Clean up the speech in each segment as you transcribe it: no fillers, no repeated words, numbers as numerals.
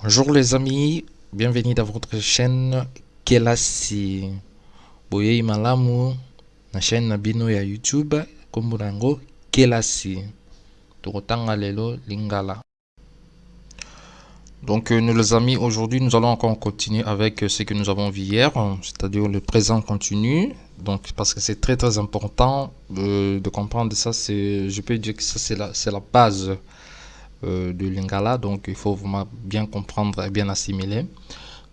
Bonjour les amis, bienvenue dans votre chaîne Kelasi. Boye malamu na chaîne na bino ya YouTube kombo nango Kelasi. Tokotanga lelo lingala. Donc nous les amis, aujourd'hui nous allons encore continuer avec ce que nous avons vu hier, c'est-à-dire le présent continu. Donc parce que c'est très important de comprendre ça, je peux dire que ça c'est la base de Lingala, donc il faut vraiment bien comprendre et bien assimiler.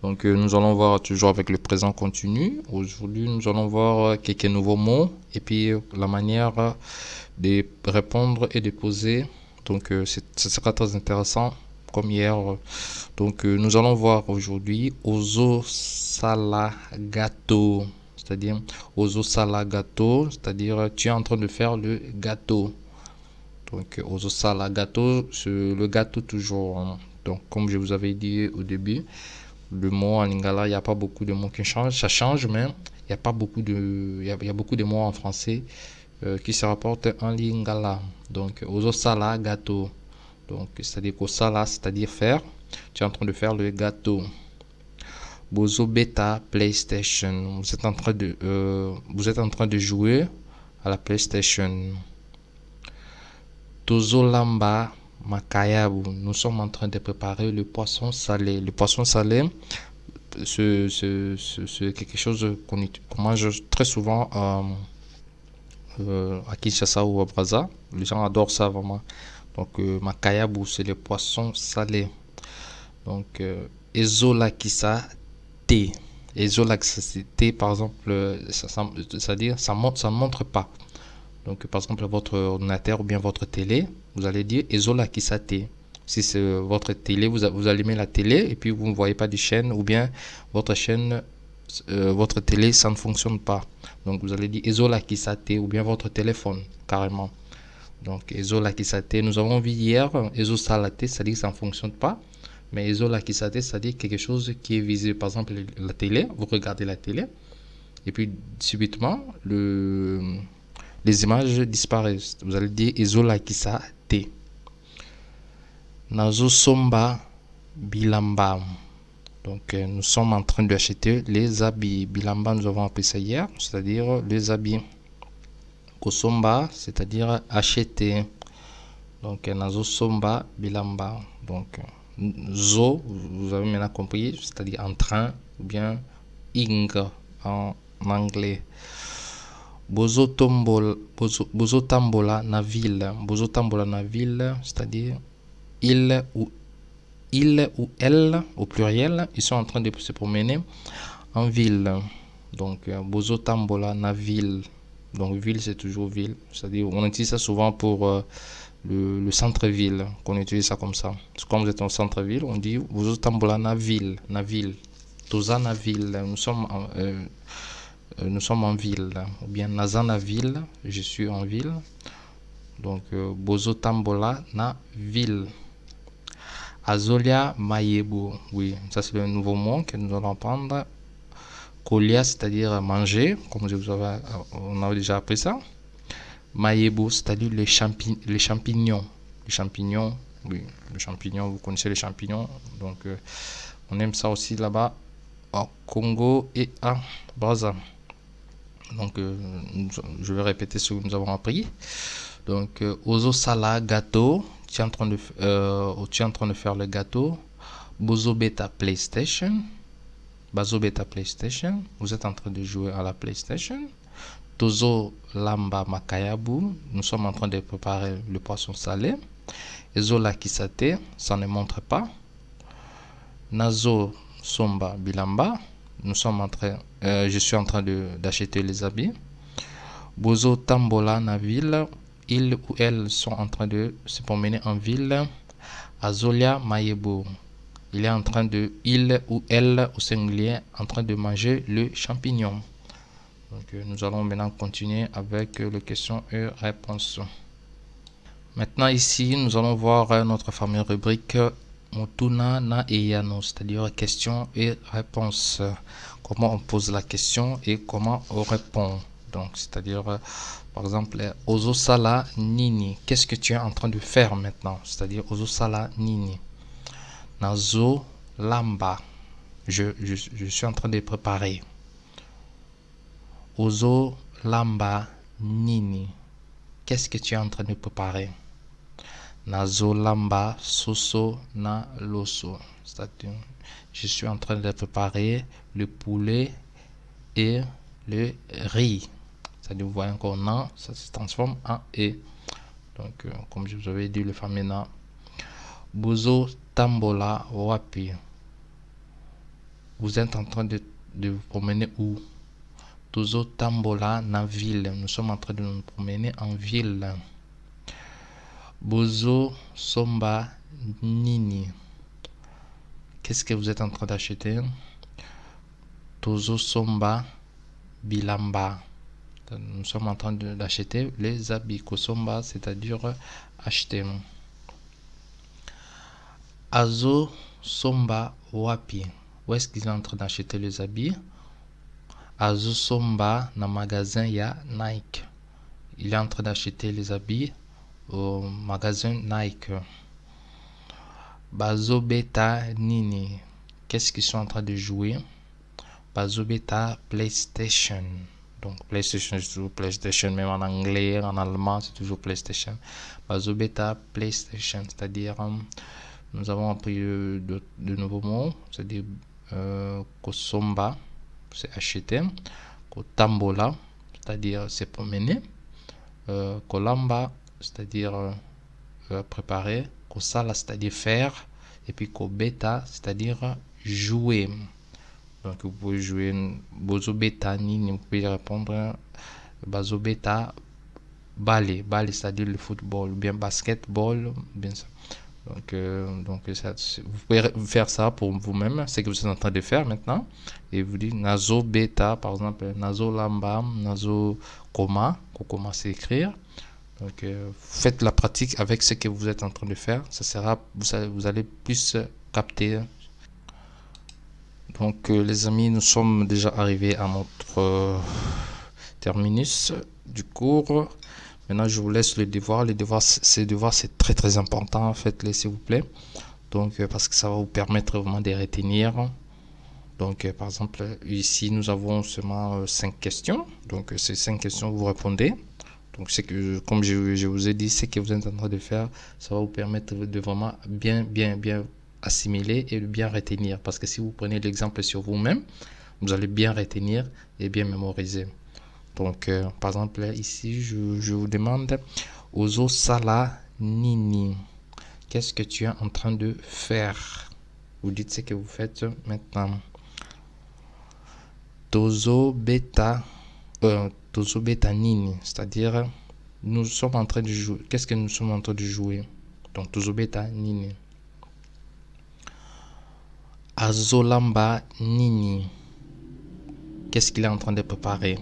Donc nous allons voir toujours avec le présent continu. Aujourd'hui nous allons voir quelques nouveaux mots et puis la manière de répondre et de poser. Donc ce sera très intéressant comme hier. Donc nous allons voir aujourd'hui Ozo Sala Gâteau, c'est-à-dire Ozo Sala Gâteau, c'est-à-dire tu es en train de faire le gâteau. Donc, Ozo Sala Gâteau, c'est le gâteau toujours. Donc, comme je vous avais dit au début, le mot en lingala, il n'y a pas beaucoup de mots qui changent. Ça change, mais il n'y a pas beaucoup de, il y a beaucoup de mots en français qui se rapportent en lingala. Donc, Ozo Sala Gâteau. Donc, c'est-à-dire qu'au Sala, c'est-à-dire faire. Tu es en train de faire le gâteau. Bozo Beta PlayStation. Vous êtes en train de jouer à la PlayStation. Tozolamba Makayabu. Nous sommes en train de préparer le poisson salé. Le poisson salé, c'est quelque chose qu'on mange très souvent à Kinshasa ou à Brazza. Les gens adorent ça vraiment. Donc, Makayabu, c'est le poisson salé. Donc, Ezola Kisa T. Ezola Kisa T, par exemple, c'est-à-dire ça ne montre pas. Donc, par exemple, votre ordinateur ou bien votre télé, vous allez dire Ezola Kisate. Si c'est votre télé, vous allumez la télé et puis vous ne voyez pas de chaîne ou bien votre chaîne, votre télé, ça ne fonctionne pas. Donc, vous allez dire Ezola Kisate ou bien votre téléphone, carrément. Donc, Ezola Kisate, nous avons vu hier, Ezo Salate, c'est-à-dire que ça ne fonctionne pas. Mais Ezola Kisate, c'est-à-dire quelque chose qui est visible. Par exemple, la télé, vous regardez la télé et puis subitement, les images disparaissent. Vous allez dire Ezola Kisa T. Nazo Somba Bilamba. Donc nous sommes en train d'acheter les habits. Bilamba, nous avons appris ça hier, c'est-à-dire les habits. Kosomba, c'est-à-dire acheter. Donc Nazo Somba Bilamba. Donc Zo, vous avez maintenant compris, c'est-à-dire en train, ou bien ing en anglais. Bozo tambola na ville. Bozo tambola na ville, c'est-à-dire il ou elle au pluriel, ils sont en train de se promener en ville. Donc bozo tambola na ville. Donc ville, c'est toujours ville, c'est-à-dire on utilise ça souvent pour le centre-ville, qu'on utilise ça comme ça. Quand vous êtes en centre-ville, on dit bozo tambola na ville, toza na ville. Nous sommes en ville, ou bien Nazana ville, je suis en ville. Donc, Bozo Tambola na ville. Azolia Mayebu, oui, ça c'est le nouveau mot que nous allons apprendre. Kolia, c'est-à-dire manger, comme on avait déjà appris ça. Mayebu, c'est-à-dire les champignons. Les champignons, oui, les champignons, vous connaissez les champignons. Donc, on aime ça aussi là-bas, au Congo et à Brazza. Donc, je vais répéter ce que nous avons appris. Donc, Ozo Sala Gâteau, tu es en train de faire le gâteau. Bozo Beta PlayStation. Bazo Beta PlayStation. Vous êtes en train de jouer à la PlayStation. Tozo Lamba Makayabu. Nous sommes en train de préparer le poisson salé. Ezola Kisate, ça ne montre pas. Nazo Somba Bilamba. Je suis en train d'acheter les habits. Bozo Tambola na ville. Ils ou elles sont en train de se promener en ville. Azolia Mayebu. Il ou elle au singulier en train de manger le champignon. Donc nous allons maintenant continuer avec les questions et réponses. Maintenant ici, nous allons voir notre fameuse rubrique Motuna na Eyano, c'est-à-dire questions et réponses. Comment on pose la question et comment on répond. Donc, c'est-à-dire, par exemple, Ozo Sala Nini. Qu'est-ce que tu es en train de faire maintenant? C'est-à-dire, Ozo Sala Nini. Nazo lamba. Je suis en train de préparer. Ozo lamba nini. Qu'est-ce que tu es en train de préparer? Nazo lamba soso na loso. C'est-à-dire, je suis en train de préparer le poulet et le riz. C'est-à-dire, vous voyez encore na, ça se transforme en e. Donc, comme je vous avais dit, le fameux na. Bozo tambola wapi. Vous êtes en train de vous promener où? Tozo tambola na ville. Nous sommes en train de nous promener en ville. Bozo somba nini. Qu'est-ce que vous êtes en train d'acheter? Tozo somba bilamba. Nous sommes en train d'acheter les habits. Kosomba, c'est-à-dire acheter. Azo somba wapi. Où est-ce qu'il est en train d'acheter les habits? Azo somba na magasin ya Nike. Il est en train d'acheter les habits au magasin Nike. Bazo beta nini. Qu'est-ce qu'ils sont en train de jouer? Bazo beta PlayStation. Donc PlayStation, c'est toujours PlayStation, même en anglais, en allemand, c'est toujours PlayStation. Bazo beta PlayStation, c'est-à-dire nous avons appris de nouveaux mots, c'est-à-dire kosomba, c'est acheter, kotambola, c'est-à-dire c'est promener, kolamba, c'est-à-dire préparer, kosala, c'est-à-dire faire, et puis kobeta, c'est-à-dire jouer. Donc vous pouvez jouer bozo beta nini, vous pouvez répondre bazo beta ballet, c'est-à-dire le football, ou bien basketball, bien ça. Donc ça, vous pouvez faire ça pour vous-même, c'est ce que vous êtes en train de faire maintenant. Et vous dites nazo beta, par exemple, nazo lamba, nazo koma, koma c'est écrire. Donc faites la pratique avec ce que vous êtes en train de faire, ça sera, vous allez plus capter. Donc les amis, nous sommes déjà arrivés à notre terminus du cours. Maintenant, je vous laisse le devoir. Ces devoirs, c'est très très important. Faites-les s'il vous plaît. Donc, parce que ça va vous permettre vraiment de retenir. Donc, par exemple, ici, nous avons seulement 5 questions. Donc, ces 5 questions, vous répondez. Donc, c'est que, comme je vous ai dit, ce que vous êtes en train de faire, ça va vous permettre de vraiment bien assimiler et de bien retenir. Parce que si vous prenez l'exemple sur vous-même, vous allez bien retenir et bien mémoriser. Donc, par exemple, ici, je vous demande Ozo sala nini. Qu'est-ce que tu es en train de faire? Vous dites ce que vous faites maintenant. Tozo beta nini. C'est-à-dire, nous sommes en train de jouer. Qu'est-ce que nous sommes en train de jouer? Donc, tozo beta nini. Azolamba nini. Qu'est-ce qu'il est en train de préparer?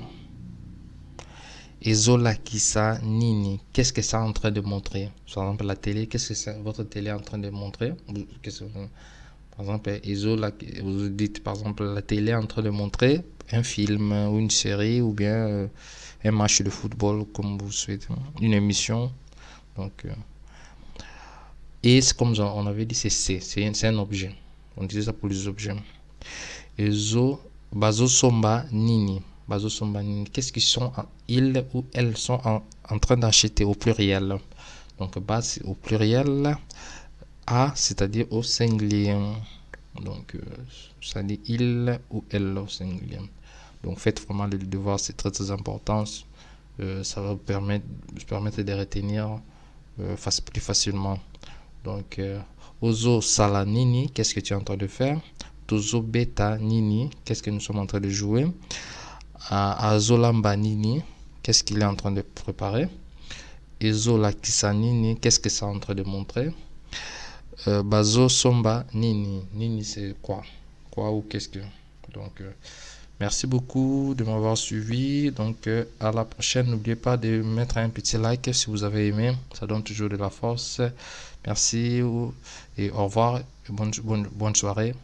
Ezola kisa nini. Qu'est-ce que ça est en train de montrer? Par exemple, la télé, qu'est-ce que votre télé est en train de montrer? Par exemple, Ezola, vous dites par exemple, la télé est en train de montrer un film ou une série ou bien un match de football, comme vous souhaitez, une émission. Donc, et comme on avait dit, c'est un objet. On dit ça pour les objets. Ezo, bazo somba nini. Qu'est-ce qu'ils sont, ils ou elles sont en train d'acheter au pluriel. Donc bas au pluriel, a c'est-à-dire au singulier. Donc ça dit il ou elle au singulier. Donc faites vraiment le devoir, c'est très très important. Ça va vous permettre de retenir plus facilement. Donc ozo sala nini, qu'est-ce que tu es en train de faire? Tozo beta nini, qu'est-ce que nous sommes en train de jouer? Azolamba nini, qu'est-ce qu'il est en train de préparer? Ezola kisa nini, qu'est-ce que c'est en train de montrer? Bazo somba nini, nini c'est quoi? Quoi ou qu'est-ce que? Donc merci beaucoup de m'avoir suivi. Donc à la prochaine, n'oubliez pas de mettre un petit like si vous avez aimé, ça donne toujours de la force. Merci et au revoir, bonne soirée.